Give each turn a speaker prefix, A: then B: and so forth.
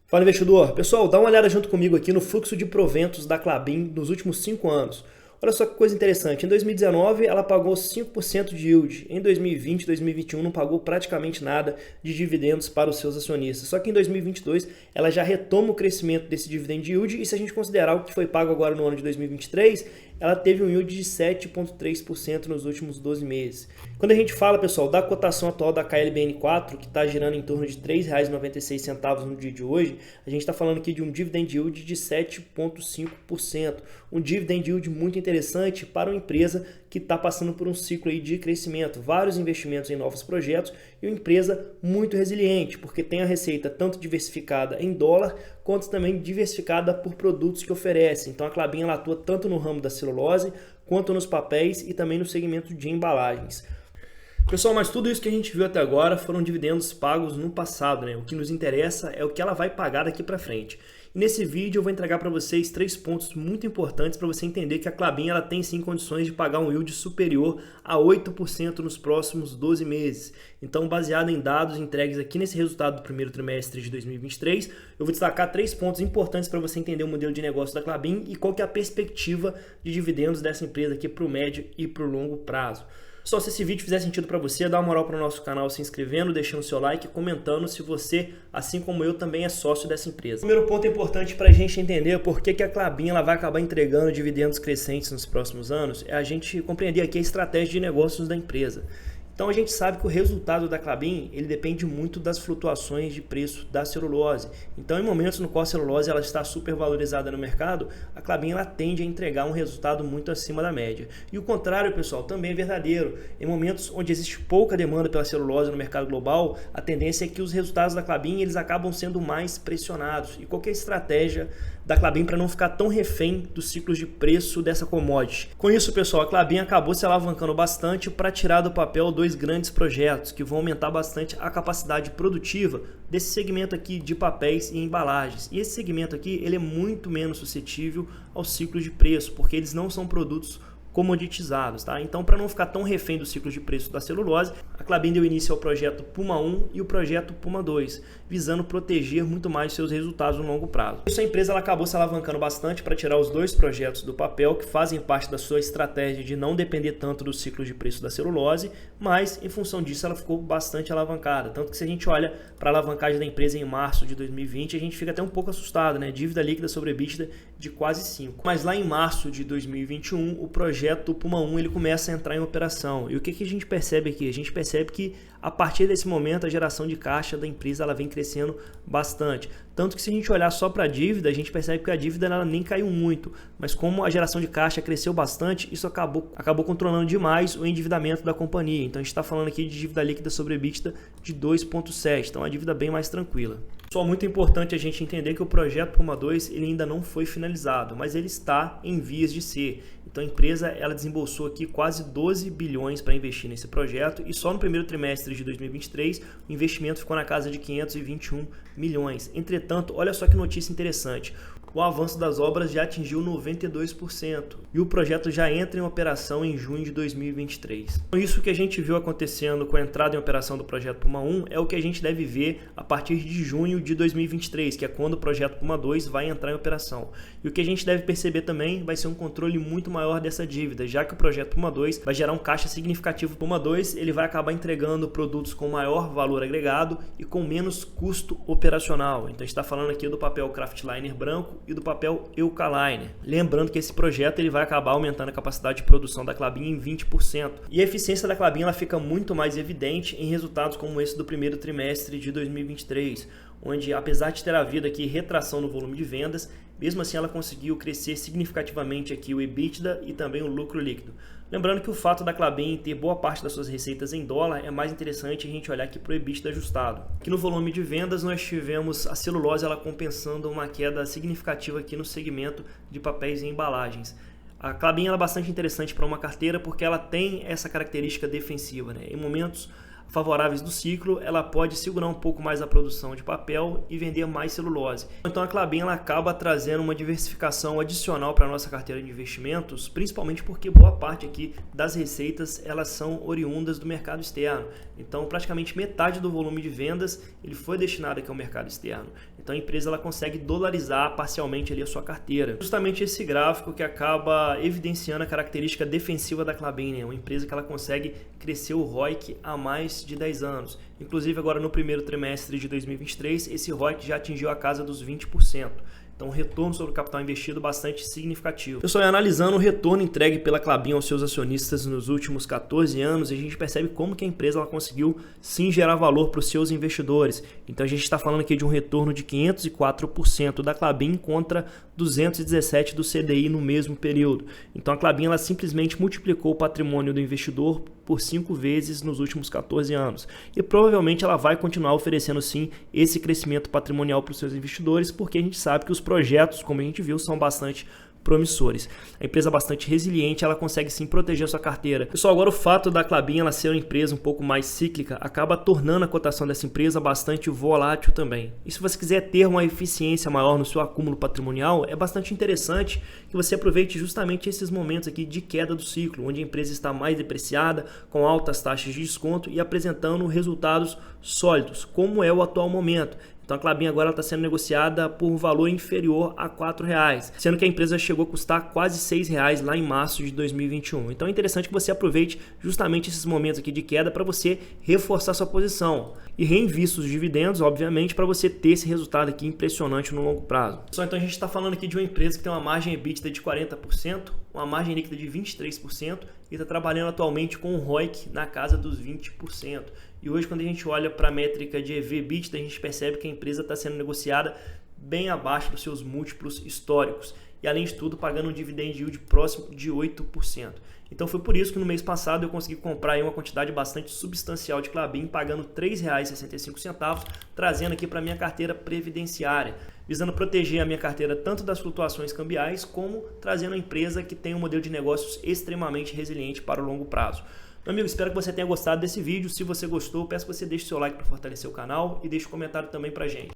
A: Fala, investidor. Pessoal, dá uma olhada junto comigo aqui no fluxo de proventos da Klabin nos últimos 5 anos. Olha só que coisa interessante, em 2019 ela pagou 5% de yield, em 2020 e 2021 não pagou praticamente nada de dividendos para os seus acionistas, só que em 2022 ela já retoma o crescimento desse dividend yield e se a gente considerar o que foi pago agora no ano de 2023, ela teve um yield de 7,3% nos últimos 12 meses. Quando a gente fala, pessoal, da cotação atual da KLBN4, que está girando em torno de R$ 3,96 no dia de hoje, a gente está falando aqui de um dividend yield de 7,5%. Um dividend yield muito interessante para uma empresa que está passando por um ciclo aí de crescimento, vários investimentos em novos projetos e uma empresa muito resiliente, porque tem a receita tanto diversificada em dólar, quanto também diversificada por produtos que oferece. Então a Klabin ela atua tanto no ramo da celulose, quanto nos papéis e também no segmento de embalagens. Pessoal, mas tudo isso que a gente viu até agora foram dividendos pagos no passado, né? O que nos interessa é o que ela vai pagar daqui para frente. E nesse vídeo eu vou entregar para vocês 3 pontos muito importantes para você entender que a Klabin ela tem sim condições de pagar um yield superior a 8% nos próximos 12 meses. Então, baseado em dados entregues aqui nesse resultado do primeiro trimestre de 2023, eu vou destacar 3 pontos importantes para você entender o modelo de negócio da Klabin e qual que é a perspectiva de dividendos dessa empresa aqui para o médio e para o longo prazo. Só se esse vídeo fizer sentido para você, dá uma moral para o nosso canal se inscrevendo, deixando seu like e comentando se você, assim como eu, também é sócio dessa empresa. O primeiro ponto importante para a gente entender por que a Klabin ela vai acabar entregando dividendos crescentes nos próximos anos é a gente compreender aqui a estratégia de negócios da empresa. Então a gente sabe que o resultado da Klabin ele depende muito das flutuações de preço da celulose. Então em momentos no qual a celulose ela está super valorizada no mercado, a Klabin ela tende a entregar um resultado muito acima da média. E o contrário, pessoal, também é verdadeiro. Em momentos onde existe pouca demanda pela celulose no mercado global, a tendência é que os resultados da Klabin eles acabam sendo mais pressionados. E qualquer estratégia da Klabin para não ficar tão refém dos ciclos de preço dessa commodity. Com isso, pessoal, a Klabin acabou se alavancando bastante para tirar do papel 2 grandes projetos que vão aumentar bastante a capacidade produtiva desse segmento aqui de papéis e embalagens. E esse segmento aqui ele é muito menos suscetível aos ciclos de preço, porque eles não são produtos comoditizados, tá? Então, para não ficar tão refém do ciclo de preço da celulose, a Klabin deu início ao projeto Puma 1 e o projeto Puma 2, visando proteger muito mais seus resultados no longo prazo. Isso a empresa ela acabou se alavancando bastante para tirar os 2 projetos do papel que fazem parte da sua estratégia de não depender tanto do ciclo de preço da celulose, mas em função disso ela ficou bastante alavancada, tanto que se a gente olha para a alavancagem da empresa em março de 2020, a gente fica até um pouco assustado, né? Dívida líquida sobre EBITDA de quase 5. Mas lá em março de 2021, o projeto Puma 1 ele começa a entrar em operação. E o que a gente percebe aqui? A gente percebe que a partir desse momento a geração de caixa da empresa ela vem crescendo bastante. Tanto que se a gente olhar só para a dívida, a gente percebe que a dívida ela nem caiu muito. Mas como a geração de caixa cresceu bastante, isso acabou controlando demais o endividamento da companhia. Então a gente está falando aqui de dívida líquida sobre EBITDA de 2,7. Então a dívida bem mais tranquila. Só muito importante a gente entender que o projeto Puma 2 ele ainda não foi finalizado, mas ele está em vias de ser. Então a empresa ela desembolsou aqui quase 12 bilhões para investir nesse projeto e só no primeiro trimestre de 2023 o investimento ficou na casa de 521 milhões. Entretanto, olha só que notícia interessante. O avanço das obras já atingiu 92% e o projeto já entra em operação em junho de 2023. Então, isso que a gente viu acontecendo com a entrada em operação do projeto Puma 1 é o que a gente deve ver a partir de junho de 2023, que é quando o projeto Puma 2 vai entrar em operação. E o que a gente deve perceber também vai ser um controle muito maior dessa dívida, já que o projeto Puma 2 vai gerar um caixa significativo. O Puma 2 ele vai acabar entregando produtos com maior valor agregado e com menos custo operacional. Então a gente está falando aqui do papel Kraftliner branco e do papel Eucaliner. Lembrando que esse projeto ele vai acabar aumentando a capacidade de produção da Klabin em 20%. E a eficiência da Klabin ela fica muito mais evidente em resultados como esse do primeiro trimestre de 2023, onde apesar de ter havido aqui retração no volume de vendas, mesmo assim ela conseguiu crescer significativamente aqui o EBITDA e também o lucro líquido. Lembrando que o fato da Klabin ter boa parte das suas receitas em dólar é mais interessante a gente olhar aqui para o EBITDA ajustado. Aqui no volume de vendas nós tivemos a celulose ela compensando uma queda significativa aqui no segmento de papéis e embalagens. A Klabin ela é bastante interessante para uma carteira porque ela tem essa característica defensiva, né? Em momentos favoráveis do ciclo, ela pode segurar um pouco mais a produção de papel e vender mais celulose. Então a Klabin ela acaba trazendo uma diversificação adicional para a nossa carteira de investimentos, principalmente porque boa parte aqui das receitas elas são oriundas do mercado externo. Então praticamente metade do volume de vendas ele foi destinado aqui ao mercado externo. Então a empresa ela consegue dolarizar parcialmente ali a sua carteira. Justamente esse gráfico que acaba evidenciando a característica defensiva da Klabin, né? Uma empresa que ela consegue crescer o ROIC há mais de 10 anos. Inclusive agora no primeiro trimestre de 2023, esse ROIC já atingiu a casa dos 20%. Então, um retorno sobre o capital investido bastante significativo. Pessoal, analisando o retorno entregue pela Klabin aos seus acionistas nos últimos 14 anos, a gente percebe como que a empresa ela conseguiu sim gerar valor para os seus investidores. Então, a gente está falando aqui de um retorno de 504% da Klabin contra 217% do CDI no mesmo período. Então, a Klabin ela simplesmente multiplicou o patrimônio do investidor por 5 vezes nos últimos 14 anos. E provavelmente ela vai continuar oferecendo sim esse crescimento patrimonial para os seus investidores, porque a gente sabe que os projetos, como a gente viu, são bastante promissores. A empresa é bastante resiliente, ela consegue sim proteger a sua carteira. Pessoal, agora o fato da Klabin ela ser uma empresa um pouco mais cíclica acaba tornando a cotação dessa empresa bastante volátil também. E se você quiser ter uma eficiência maior no seu acúmulo patrimonial, é bastante interessante que você aproveite justamente esses momentos aqui de queda do ciclo, onde a empresa está mais depreciada, com altas taxas de desconto e apresentando resultados sólidos, como é o atual momento. Então a Klabin agora está sendo negociada por um valor inferior a R$ 4,00, sendo que a empresa chegou a custar quase R$ 6,00 lá em março de 2021. Então é interessante que você aproveite justamente esses momentos aqui de queda para você reforçar sua posição e reinvista os dividendos, obviamente, para você ter esse resultado aqui impressionante no longo prazo. Então a gente está falando aqui de uma empresa que tem uma margem EBITDA de 40%, uma margem líquida de 23% e está trabalhando atualmente com um ROIC na casa dos 20%. E hoje, quando a gente olha para a métrica de EV/EBITDA, a gente percebe que a empresa está sendo negociada bem abaixo dos seus múltiplos históricos. E, além de tudo, pagando um dividend yield próximo de 8%. Então, foi por isso que no mês passado eu consegui comprar aí uma quantidade bastante substancial de Klabin, pagando R$ 3,65, trazendo aqui para a minha carteira previdenciária, visando proteger a minha carteira tanto das flutuações cambiais, como trazendo uma empresa que tem um modelo de negócios extremamente resiliente para o longo prazo. Meu amigo, espero que você tenha gostado desse vídeo. Se você gostou, peço que você deixe seu like para fortalecer o canal e deixe um comentário também para a gente.